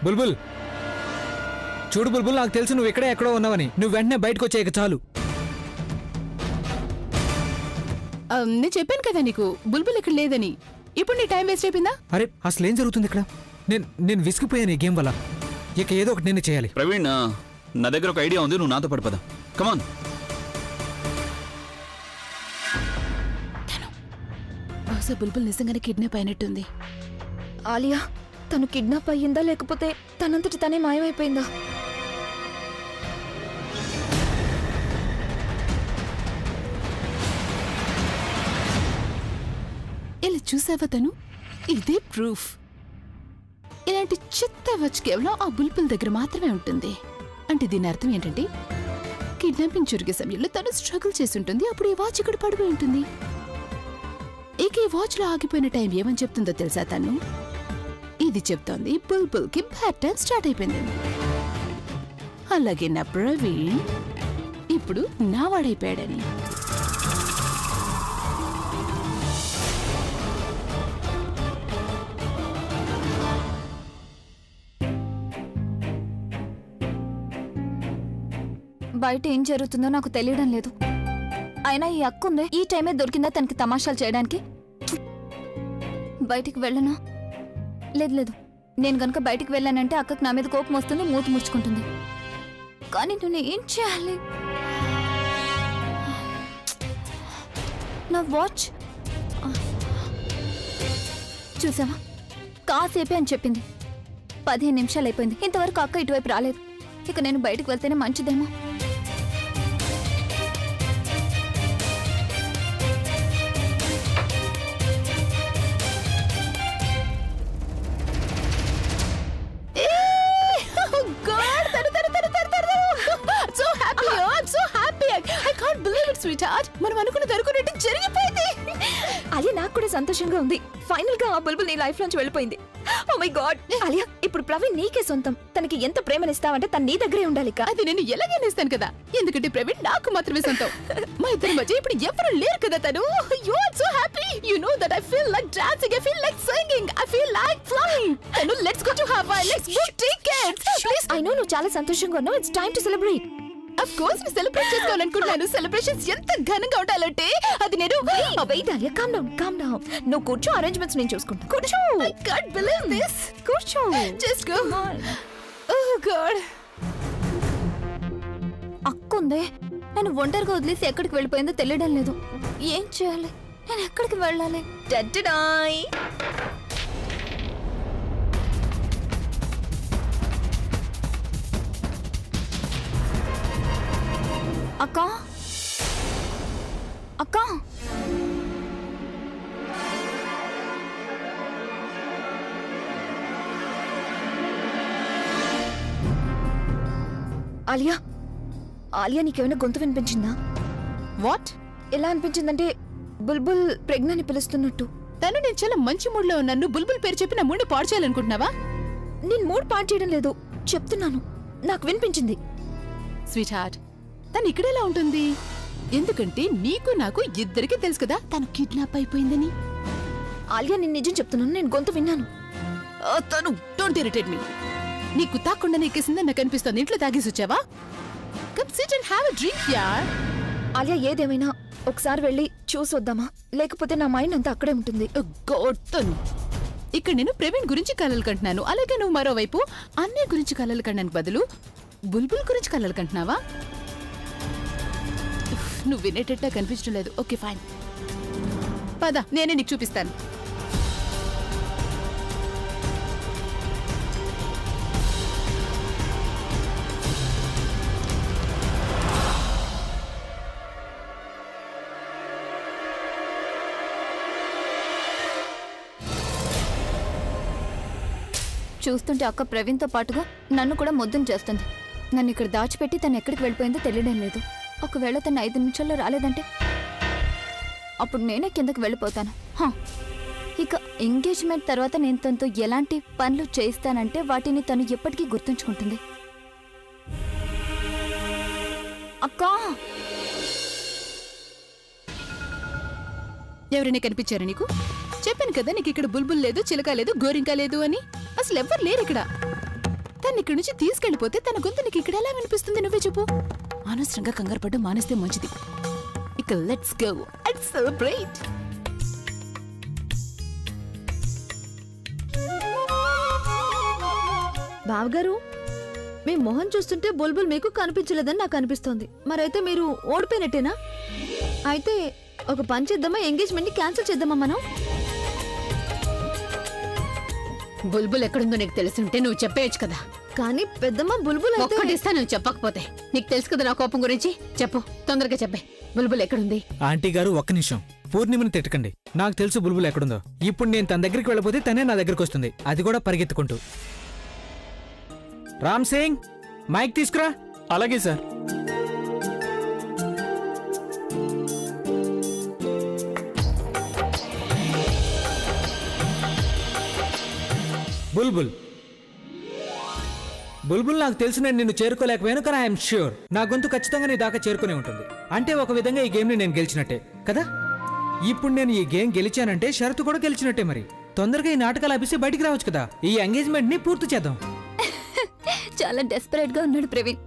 బుల్బుల్ చూడు బుల్బుల్, నాకు తెలుసు నువ్వు ఇక్కడే ఎక్కడో ఉన్నావని. నువ్వు వెంటనే బయటకు వచ్చాక చాలు. నేను చెప్పాను కదా నీకు బుల్బుల్ ఇక్కడ లేదని. ఇప్పుడు నీ టైం వేస్ట్ అయిపోయిందా? అరే అసలు ఏం జరుగుతుంది ఇక్కడ? నేను విసిగిపోయాను ఈ గేమ్ వల్ల. ఇక ఏదో ఒకటి నేను చేయాలి. ప్రవీణ్, నా దగ్గర ఒక ఐడియా ఉంది, నువ్వు నాతో పడిపోదా. కమాన్. బహుశా బుల్బుల్ నిజంగానే కిడ్నాప్ అయినట్టుంది. ఆలియా తను కిడ్నాప్ అయ్యిందా లేకపోతే తనంతటి తనే మాయమైపోయిందా? ఇలా చూసావా తను? ఇదే ప్రూఫ్. ఇలాంటి చెత్త వాచ్ కేవలం ఆ బుల్బుల్ దగ్గర మాత్రమే ఉంటుంది. అంటే దీని అర్థం ఏంటంటే కిడ్నాపింగ్ జరిగే సమయంలో తను స్ట్రగుల్ చేసి ఉంటుంది. అప్పుడు ఈ వాచ్ ఇక్కడ పడిపోయి ఉంటుంది. ఇక ఈ వాచ్ లో ఆగిపోయిన టైం ఏమని చెప్తుందో తెలుసా తను? ఇది చెప్తోంది బుల్బుల్ కి బ్యాడ్ టైం స్టార్ట్ అయిపోయింది. అలాగే నా ప్రవీణ్ ఇప్పుడు నా వాడైపోయాడని. బయట ఏం జరుగుతుందో నాకు తెలియడం లేదు. అయినా ఈ అక్క ఉందే, ఈ టైమే దొరికిందా తనకి తమాషాలు చేయడానికి? బయటికి వెళ్ళనా? లేదు, నేను గనుక బయటికి వెళ్ళానంటే అక్కకి నా మీద కోపం వస్తుంది, మూతి ముడుచుకుంటుంది. కానీ నేను ఏం చేయాలి? నా వాచ్ చూసావా, కాసేపే అని చెప్పింది. 15 నిమిషాలు అయిపోయింది, ఇంతవరకు అక్క ఇటువైపు రాలేదు. ఇక నేను బయటకు వెళ్తేనే మంచిదేమో. మనం అనుకున్నది అనుకున్నట్టు జరిగిపోయింది. అలియా నాకు కూడా సంతోషంగా ఉంది. ఫైనల్ గా ఆ బుల్బుల్ నీ లైఫ్ నుంచి వెళ్ళిపోయింది. ఓ మై గాడ్ అలియా, ఇప్పుడు ప్రవీణ్ నీకే సొంతం. తనకి ఎంత ప్రేమనిస్తావంటే తన నీ దగ్గరే ఉండాలి. అది నేను ఎలాగైనా ఇస్తాను కదా, ఎందుకంటే ప్రవీణ్ నాకు మాత్రమే సొంతం. మా ఇద్దరి మధ్య ఇప్పుడు ఎవరు లేరు కదా. తను you are so happy. You know that I feel like dancing, I feel like singing, I feel like flying. తను let's go to Hawaii, let's book tickets please. I know నువ్వు చాలా సంతోషంగా ఉన్నావు. It's time to celebrate. Of course నేను celebrate చేసుకోవాలనుకుంటున్నాను. Celebrations ఎంత ఘనంగా ఉండాలంటే అది నేను కామ్ డౌన్. నువ్వు కూర్చో, అరేంజ్మెంట్స్ నేను చూసుకుంటా. కూర్చో. I can't believe this. కూర్చో. Just go. Oh God. అక్కుందే, నేను ఒంటరిగా వదిలేసి ఎక్కడికి వెళ్ళిపోయిందో తెలియడం లేదు. ఏం చేయాలి? నేను ఎక్కడికి వెళ్ళాలి? డడ్డడాయ్. అక్కా, అక్కా, ఆలియా, ఆలియా నీకేమైనా గొంతు వినిపించిందా? వాట్? ఎలా అనిపించిందంటే బుల్బుల్ ప్రెగ్నెంట్ పిలుస్తున్నట్టు. తను నేను చాలా మంచి మూడ్ లో ఉన్నాను. బుల్బుల్ పేరు చెప్పి నా మూడ్ పాడు చేయాలనుకుంటున్నావా? నేను మూడ్ పాడు చేయడం లేదు, చెప్తున్నాను. నాకు వినిపించింది. స్వీట్ హార్ట్, తను ఇక్కడెలా ఉంటుంది? ఎందుకంటే నీకు నాకు ఇద్దరికీ తెలుసు కదా తను కిడ్నాప్ అయిపోయిందని. ఆలియా నేను నిజం చెప్తున్నాను, నేను గొంతు విన్నాను. తను డోంట్ ఇరిటేట్ మీ. నీకు తాకుండా ఎక్కేసిందని నాకు అనిపిస్తుంది. ఇంట్లో తాగేసి వచ్చావా? Come SIT and have a drink యార్. ఆలియా ఏదేమైనా ఒకసారి వెళ్ళి చూసి వద్దామా? లేకపోతే నా మైండ్ అంతా అక్కడే ఉంటుంది. తను ఇక్కడ నేను ప్రవీణ్ గురించి కలలు కంటున్నాను. అలాగే నువ్వు మరోవైపు అన్నయ్య గురించి కలలు కనడానికి బదులు బుల్బుల్ గురించి కలలు కంటున్నావా? నువ్వు వినేటట్టు కనిపించడం లేదు. ఓకే ఫైన్, పద నేనే నీకు చూపిస్తాను. చూస్తుంటే అక్క ప్రవీణ్తో పాటుగా నన్ను కూడా మొద్దును చేస్తుంది. నన్ను ఇక్కడ దాచిపెట్టి తను ఎక్కడికి వెళ్ళిపోయిందో తెలియడం లేదు. ఒకవేళ తను 5 నిమిషాల్లో రాలేదంటే అప్పుడు నేనే కిందకి వెళ్ళిపోతాను. ఇక ఎంగేజ్మెంట్ తర్వాత నేను తనతో ఎలాంటి పనులు చేయిస్తానంటే వాటిని తను ఎప్పటికీ గుర్తుంచుకుంటుంది. అక్కా, ఎవరైనా కనిపించారా నీకు? చెప్పాను కదా నీకు ఇక్కడ బుల్బుల్ లేదు, చిలక లేదు, గోరింక లేదు అని. అసలు ఎవ్వరు లేరు ఇక్కడ. తను ఇక్కడి నుంచి తీసుకెళ్లిపోతే తన గొంతు నీకు ఇక్కడ ఎలా వినిపిస్తుంది నువ్వే చెప్పు. అనవసరంగా కంగారు పడ్డం మానేస్తే మంచిది. ఇక లెట్స్ గో అండ్ సెలబ్రేట్. బావగారు, మీ మొహం చూస్తుంటే బుల్బుల్ మీకు కనిపించలేదని నాకు అనిపిస్తోంది. మరైతే మీరు ఓడిపోయినట్టేనా? అయితే ఒక పని చేద్దామా, ఎంగేజ్మెంట్ ని క్యాన్సిల్ చేద్దామా మనం? బుల్బుల్ ఎక్కడుందో నీకు తెలిసి ఉంటే నువ్వు చెప్పేయచ్చు కదా. కానీ పెద్దమ్మ, బుల్బుల్ అయితే ఒక్కటిస్తా నువ్వు చెప్పకపోతే. నీకు తెలుసు కదా నా కోపం గురించి. చెప్పు, తొందరగా చెప్పే. బుల్బుల్ ఎక్కడుంది? ఆంటీ గారు ఒక్క నిమిషం, పూర్ణిమని తిట్టకండి. నాకు తెలుసు బుల్బుల్ ఎక్కడుందో. ఇప్పుడు నేను తన దగ్గరికి వెళ్ళిపోతే తనే నా దగ్గరికి వస్తుంది, అది కూడా పరిగెత్తుకుంటూ. రామ్ సింగ్, మైక్ తీసుకురా. అలాగే సార్. బుల్బుల్ బుల్బుల్ నాకు తెలుసు నేను నిన్ను చేరుకోలేకపోయాను, కానీ ఐఎమ్ ష్యూర్ నా గొంతు ఖచ్చితంగా నీ దాకా చేరుకునే ఉంటుంది. అంటే ఒక విధంగా ఈ గేమ్ని నేను గెలిచినట్టే కదా. ఇప్పుడు నేను ఈ గేమ్ గెలిచానంటే షరతు కూడా గెలిచినట్టే. మరి తొందరగా ఈ నాటకాలు ఆపేసి బయటికి రావచ్చు కదా. ఈ ఎంగేజ్మెంట్ ని పూర్తి చేద్దాం. చాలా డెస్పరేట్ గా ఉన్నాడు ప్రవీణ్.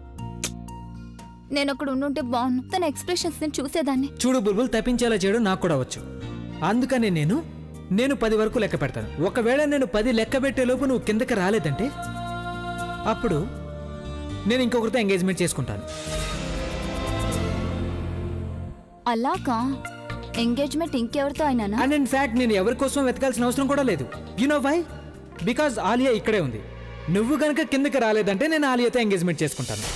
నేను అక్కడ ఉండుంటే బాగున్నాను. తన ఎక్స్ప్రెషన్స్ ని చూసేదాన్ని. చూడు బుల్బుల్, తప్పించేలా చేయడం నాకు కూడా వచ్చు. అందుకని నేను 10 వరకు లెక్క పెడతాను. ఒకవేళ నేను 10 లెక్క పెట్టే లోపు నువ్వు కిందకి రాలేదంటే అప్పుడు నేను ఇంకొకరితో ఎంగేజ్మెంట్ చేసుకుంటాను. అలాగా? ఎంగేజ్మెంట్ ఇంకెవరితో అయినా? అండ్ ఇన్ ఫ్యాక్ట్ నేను ఎవరి కోసం వెతకాల్సిన అవసరం కూడా లేదు. You know why? Because Alia ఇక్కడే ఉంది. నువ్వు గనక కిందకి రాలేదంటే నేను ఆలియాతో ఎంగేజ్మెంట్ చేసుకుంటాను.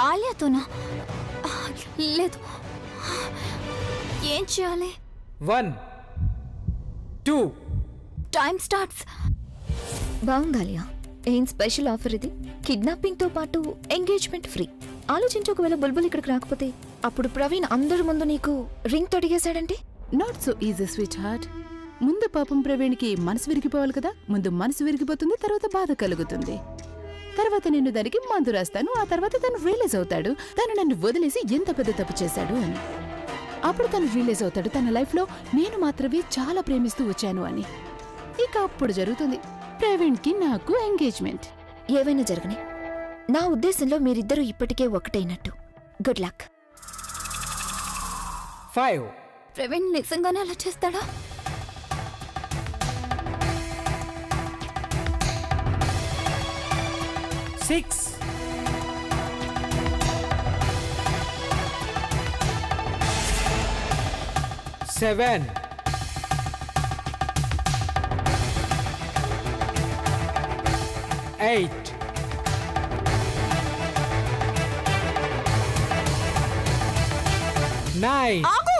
ఆలియాతోనా? లేదు. ఏం చేయాలి? 1 2 టైం స్టార్ట్స్. బాగుందాలియా. ఏం స్పెషల్ ఆఫర్ ఇది? కిడ్నాపింగ్ తో పాటు ఎంగేజ్మెంట్ ఫ్రీ. ఆలోచించి, ఒకవేళ బుల్బుల్ ఇక్కడికి రాకపోతే అప్పుడు ప్రవీణ్ అందరి ముందు నీకు రింగ్ తొడిగేశాడంటే? Not so easy sweetheart. ముందు పాపం ప్రవీణ్కి మనసు విరిగిపోవాలి కదా. ముందు మనసు విరిగిపోతుంది, తర్వాత బాధ కలుగుతుంది. తర్వాత నేను దానికి మందు రాస్తాను. ఆ తర్వాత తను రియలైజ్ అవుతాడు తను నన్ను వదిలేసి ఎంత పెద్ద తప్పు చేశాడు అని. అప్పుడు తను రియలైజ్ అవుతాడు తన లైఫ్లో నేను మాత్రమే చాలా ప్రేమిస్తూ వచ్చాను అని. ఇక అప్పుడు జరుగుతుంది ప్రవీణ్కి నాకు ఎంగేజ్మెంట్. ఏవైనా జరగని, నా ఉద్దేశంలో మీరిద్దరూ ఇప్పటికే ఒకటైనట్టు. Good luck. 5 ప్రవీణ్ నిజంగానే అలా చేస్తాడా? 6 7 8 9 ఆగు!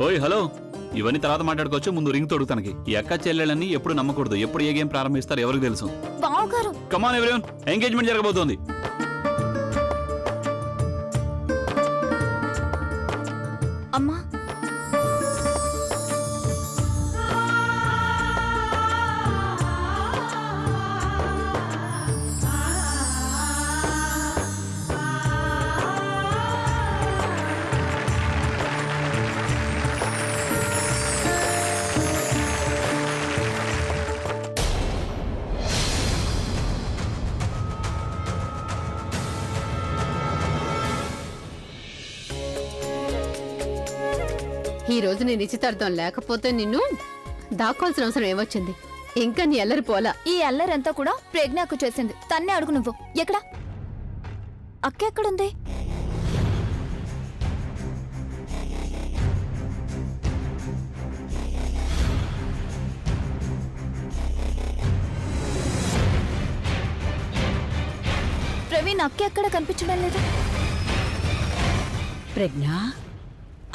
ఓయ్ హలో, ఇవన్నీ తర్వాత మాట్లాడుకోవచ్చు. ముందు రింగ్ తోడు. తనకి ఈ అక్క చెల్లెళ్ళని ఎప్పుడు నమ్మకూడదు. ఎప్పుడు ఏ గేమ్ ప్రారంభిస్తారో ఎవరికి తెలుసు. బావగారు, కమాన్ ఎవ్రీవన్, ఎంగేజ్మెంట్ జరగబోతోంది. అమ్మా ఈ రోజు నీ నిశ్చితార్థం లేకపోతే నిన్ను దాక్కోవాల్సిన అవసరం ఏమొచ్చింది? ఇంకా నీ ఎల్లరి పోలా. ఈ అల్లరంతా కూడా ప్రజ్ఞకు చేసింది. తన్నే అడుగు నువ్వు. ఎక్కడా అక్క ఎక్కడుంది? ప్రవీణ్, అక్క ఎక్కడ కనిపించడం లేదు. ప్రజ్ఞ,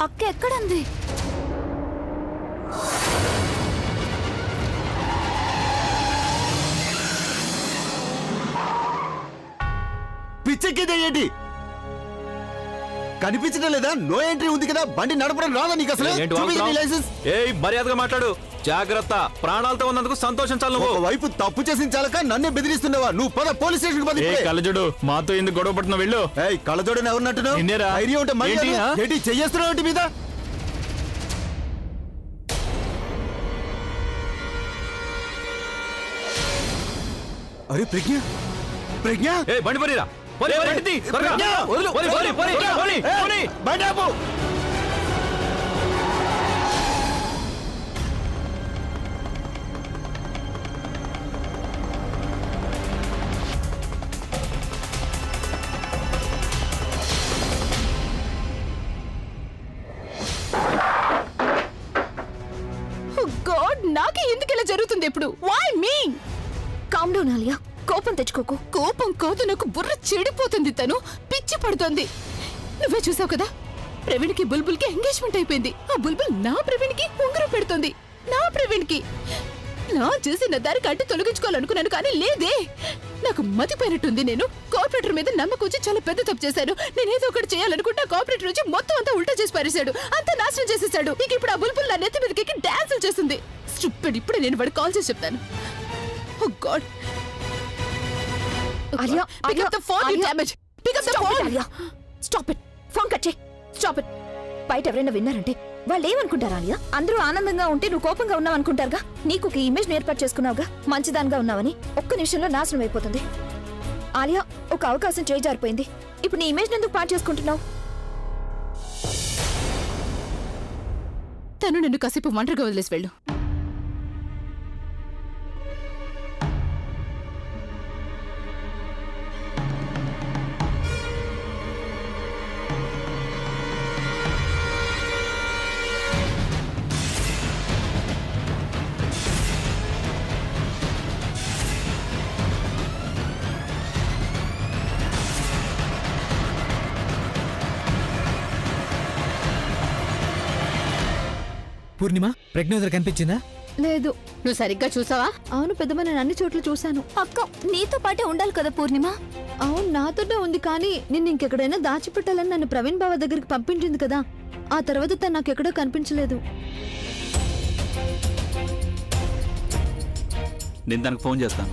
అక్క ఎక్కడుంది? పిచ్చెక్కిదేంటి? కనిపించడం లేదా? నో ఎంట్రీ ఉంది కదా, బండి నడపడం రాదా నీకు అసలు? ఏంటి చూపించు నీ వాగుతున్నావ్? లైసెన్స్. ఏయ్, మర్యాదగా మాట్లాడు. జాగ్రత్త, ప్రాణాలతో ఉన్నందుకు సంతోషించాలి నువ్వు. ఒక వైపు తప్పు చేసిన చాలక నన్నే బెదిరిస్తున్నావా? నువ్వు పద పోలీస్ స్టేషన్ పద. ఏ కళ్ళజోడు, మాతో ఎందుకు గొడవ పడుతున్నావు? వెళ్ళు. ఏయ్, కళ్ళజోడని ఎవరినట్టున్నావు? నిన్నేరా? ధైర్యం ఉంటే మర్యాద. ఏంటి, ఆ? ఏంటి చెయ్యేస్తున్నావు ఏంటి మీద? అరే ప్రజ్ఞ, ప్రజ్ఞ, ఏ బండి పోనీరా. పోనీ, బండి తీ, త్వరగా. ప్రజ్ఞ! వదిలు, పోనీ, పోనీ, పోనీ, పోనీ, ఏయ్, పోనీ. బండి ఆపు. గాడ్, నాకే ఎందుకు ఇలా జరుగుతుంది ఇప్పుడు? Why me? Calm down Alia, కోపం తెచ్చుకోకు. కోపం కాదు, నాకు బుర్ర చెడిపోతుంది. తను పిచ్చి పడుతోంది. నువ్వే చూసావు కదా, ప్రవీణ్ కి బుల్బుల్ కి ఎంగేజ్మెంట్ అయిపోయింది. ఆ బుల్బుల్ నా ప్రవీణ్ కి ఉంగరం పెడుతుంది. నా ప్రవీణ్ కి నా చేసిన దారికి అడ్డు తొలగించుకోవాలనుకున్నాను, కానీ లేదే. నాకు మతిపోయినట్టుంది. నేను కార్పొరేటర్ మీద నమ్మకం వచ్చి చాలా పెద్ద తప్పు చేశాను. నేనేదో ఒకటి చేయాలనుకుంటే కార్పొరేటర్ వచ్చి మొత్తం అంతా ఉల్టా చేసి పారేశాడు. అంతా నాశనం చేసేసాడు. ఇక ఇప్పుడు ఆ బుల్బుల్ నా నెత్తి మీదకి డాన్సులు చేస్తుంది. స్టూపిడ్. ఇప్పుడే నేను వాడు కాల్ చేసి చెప్తాను. Oh god. Alia, Pick up the phone, you damage. Pick up the Stop it, phone. Alia. Stop it. Phone cut చేయి. Stop it. బయట ఎవరైనా విన్నారంటే వాళ్ళు ఏమనుకుంటారు ఆలియా? అందరూ ఆనందంగా ఉంటే నువ్వు కోపంగా ఉన్నావు అనుకుంటారుగా. నీకు ఒక ఇమేజ్ ఏర్పాటు చేసుకున్నావుగా, మంచిదానిగా ఉన్నావని. ఒక్క నిమిషంలో నాశనం అయిపోతుంది. ఆలియా, ఒక అవకాశం చేజారిపోయింది. ఇప్పుడు నీ ఇమేజ్ ఎందుకు పాటు చేసుకుంటున్నావు? తను నిన్ను కాసేపు ఒంటరిగా వదిలేసి వెళ్ళు. పూర్ణిమ, ప్రజ్ఞ వదిలి కనిపించిందా? లేదు. నువ్వు సరిగ్గా చూసావా? అవును పెద్దమ్మ, నేను అన్ని చోట్ల చూశాను. అక్క నీతో పాటే ఉండాలి కదా పూర్ణిమ. అవును, నాతోనే ఉంది, కానీ నిన్ను ఇంకెక్కడైనా దాచిపెట్టాలని నన్ను ప్రవీణ్ బావ దగ్గరికి పంపించింది కదా. ఆ తర్వాత తను నాకెక్కడో కనిపించలేదు. నేను తనకు ఫోన్ చేస్తాను.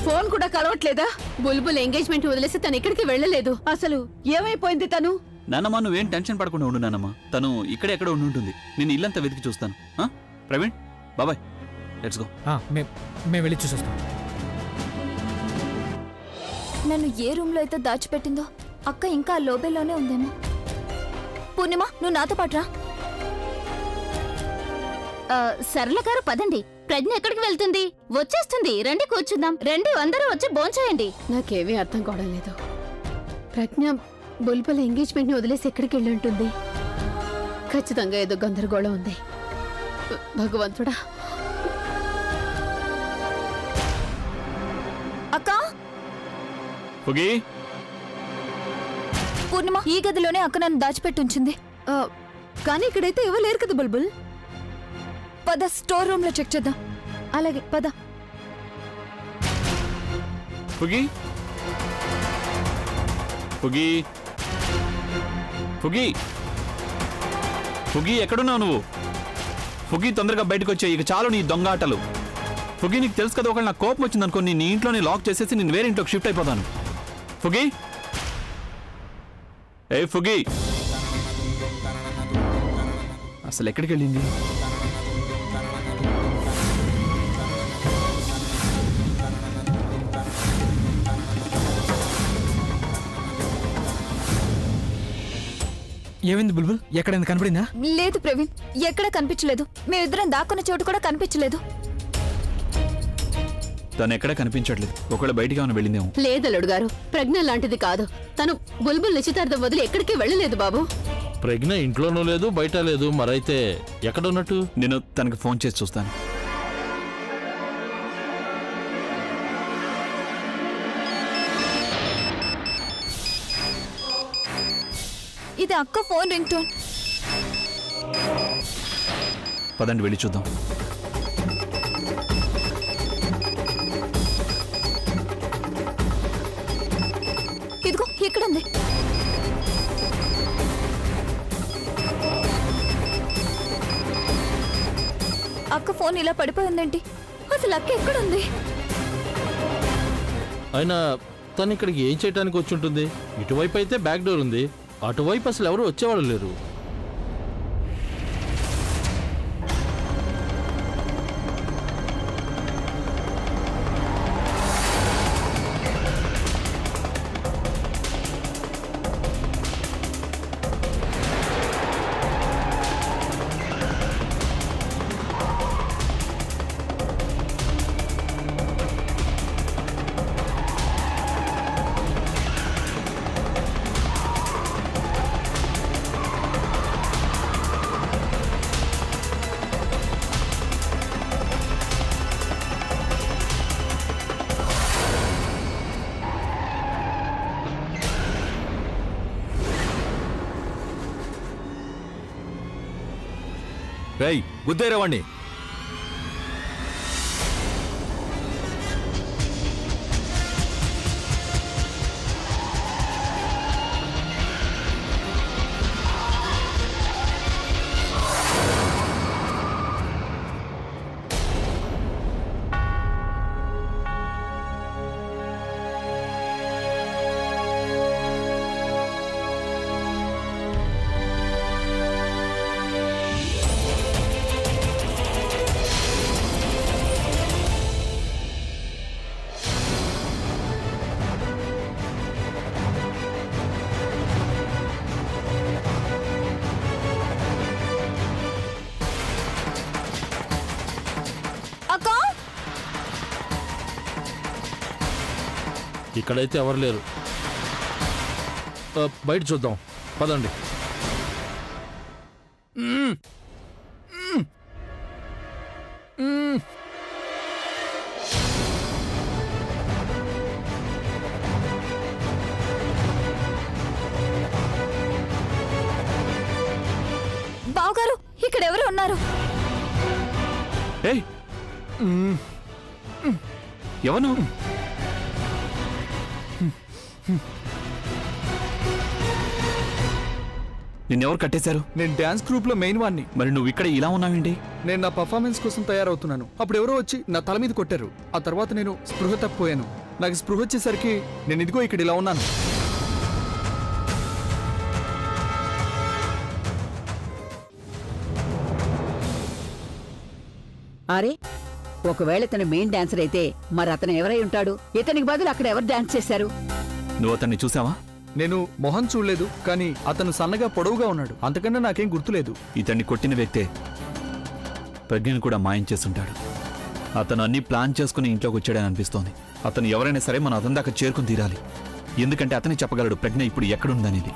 ఫోన్ కూడా కలవట్లేదా? బుల్బుల్ ఎంగేజ్మెంట్ వదిలేసి తను ఎక్కడికి వెళ్ళలేదు. అసలు ఏమైపోయింది తను? నాన్నమ్మ, నువ్వేం టెన్షన్ పడకుండా ఉండు నాన్నమ్మ. తను ఇక్కడే ఎక్కడ ఉండి ఉంటుంది. నేను ఇల్లంతా వెతికి చూస్తాను. ఆ? ప్రవీణ్, బాబాయ్, లెట్స్ గో. మేము వెళ్ళి చూసొస్తాం. నన్ను ఏ రూమ్ లో అయితే దాచిపెట్టిందో అక్క ఇంకా ఆ లోబేలోనే ఉందేమో. పూర్ణిమ, నువ్వు నాతో పాటు రా. సరళ గారు పదండి. ప్రజ్ఞ ఎక్కడికి వెళ్తుంది? వచ్చేస్తుంది. రండి కూర్చుందాం. రండి, అందరూ వచ్చి భోంచేయండి. నాకేమీ అర్థం కావడం లేదు. ప్రజ్ఞ బుల్బుల్ ఎంగేజ్మెంట్ ని వదిలేసి ఎక్కడికి వెళ్ళి ఉంటుంది? ఖచ్చితంగా ఏదో గందరగోళం ఉంది. భగవంతుడా. అక్క, పొగి, పూర్ణిమ, ఈ గదిలోనే అక్క నన్ను దాచిపెట్టి ఉంచింది. కానీ ఇక్కడైతే ఎవరు లేరు కదా బుల్బుల్. పద, స్టోర్ రూమ్ లో చెక్ చేద్దాం. అలాగే పద. పొగి, పొగి, పొగి, పొగి, ఎక్కడున్నావు నువ్వు? పొగి, తొందరగా బయటకు వచ్చాయి. ఇక చాలు నీ దొంగ ఆటలు. పొగి, నీకు తెలుసు కదా, ఒకవేళ నాకు కోపం వచ్చిందనుకో, నీ ఇంట్లోనే లాక్ చేసేసి నేను వేరే ఇంట్లోకి షిఫ్ట్ అయిపోతాను. పొగి, ఏ పొగి, అసలు ఎక్కడికి వెళ్ళింది? ఏమైంది బుల్బుల్? ఎక్కడైనా కనపడిందా? లేదు ప్రవీణ్, ఎక్కడ కనిపించలేదు. మేమిద్దరం దాక్కున్న చోటు కూడా కనిపించలేదు. తను ఎక్కడా కనిపించట్లేదు. ఒకవేళ బయటికి ఏమైనా వెళ్ళిందేమో. లేదలుడు గారు, ప్రజ్ఞ లాంటిది కాదు. తను బుల్బుల్ నిశ్చితార్థం వదిలి ఎక్కడికి వెళ్ళలేదు బాబు. ప్రజ్ఞ ఇంట్లోనూ లేదు, బయట లేదు. మరైతే ఎక్కడ ఉన్నట్టు? నేను తనకి ఫోన్ చేసి చూస్తాను. ఇది అక్క ఫోన్ రింగ్ టోన్. పదండి వెళ్ళి చూద్దాం. ఇదిగో ఇక్కడుంది. అక్క ఫోన్ ఇలా పడిపోయి ఉందేంటి? అసలు అక్క ఎక్కడుంది? అయినా తను ఇక్కడికి ఏం చేయడానికి వచ్చి ఉంటుంది? ఇటువైపు అయితే బ్యాక్ డోర్ ఉంది, అటువైపు అసలు ఎవరు వచ్చేవాళ్ళు లేరు. రేయ్ గుద్దేరేవాణ్ణి. అక్క ఇక్కడైతే ఎవరు లేరు. బయట చూద్దాం, పదండి. బావగారు, ఇక్కడ ఎవరు ఉన్నారు? ఏయ్ ఎవరు? నిన్నెవరు కట్టేశారు? నేను డాన్స్ గ్రూప్ లో మెయిన్ వాడిని. మరి నువ్వు ఇక్కడ ఇలా ఉన్నావేంటి? నేను నా పర్ఫార్మెన్స్ కోసం తయారవుతున్నాను. అప్పుడు ఎవరో వచ్చి నా తల మీద కొట్టారు. ఆ తర్వాత నేను స్పృహ తప్పిపోయాను. నాకు స్పృహ వచ్చేసరికి నేను ఇదిగో ఇక్కడ ఇలా ఉన్నాను. అరే, ఒకవేళ ఇతను మెయిన్ డాన్సర్ అయితే మరి అతను ఎవరై ఉంటాడు? ఇతనికి బదులు అక్కడ ఎవరు డాన్స్ చేశారు? నువ్వు అతన్ని చూసావా? నేను మొహం చూడలేదు, కానీ అతను సన్నగా పొడవుగా ఉన్నాడు. అంతకన్నా నాకేం గుర్తులేదు. ఇతన్ని కొట్టిన వ్యక్తే ప్రజ్ఞను కూడా మాయం చేస్తుంటాడు. అతను అన్ని ప్లాన్ చేసుకుని ఇంట్లోకి వచ్చాడని అనిపిస్తోంది. అతను ఎవరైనా సరే మనం అతని దాకా చేరుకుని తీరాలి. ఎందుకంటే అతనే చెప్పగలడు ప్రజ్ఞ ఇప్పుడు ఎక్కడుందనేది.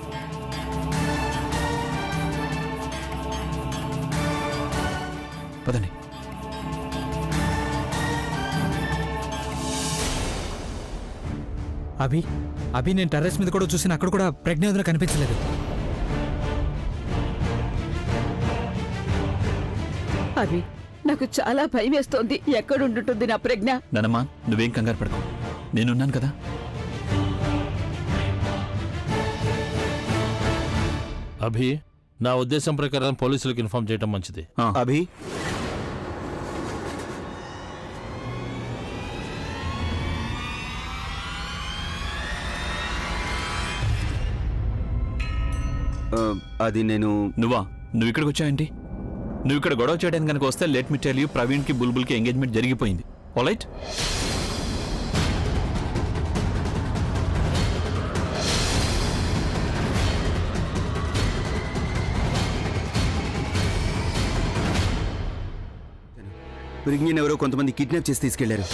పదండి. అభి నేను టెర్రస్ మీద కూడా చూసిన, అక్కడ కూడా ప్రజ్ఞ వదిన కనిపించలేదు. అవి నాకు చాలా భయం వేస్తోంది. ఎక్కడుంటుంది నా ప్రజ్ఞ? నానమ్మా, నువ్వేం కంగారు పడకు, నేనున్నాను కదా. అభి, నా ఉద్దేశం ప్రకారం పోలీసులకు ఇన్ఫార్మ్ చేయడం మంచిది. అభి, అది నేను నువ్వు ఇక్కడికి వచ్చావేంటి? నువ్వు ఇక్కడ గొడవ చేయడానికి కనుక వస్తే లెట్ మీ టెల్ యూ, ప్రవీణ్కి బుల్బుల్కి ఎంగేజ్మెంట్ జరిగిపోయింది. ఆల్రైట్? ప్రజ్ఞని ఎవరో కొంతమంది కిడ్నాప్ చేసి తీసుకెళ్లారు.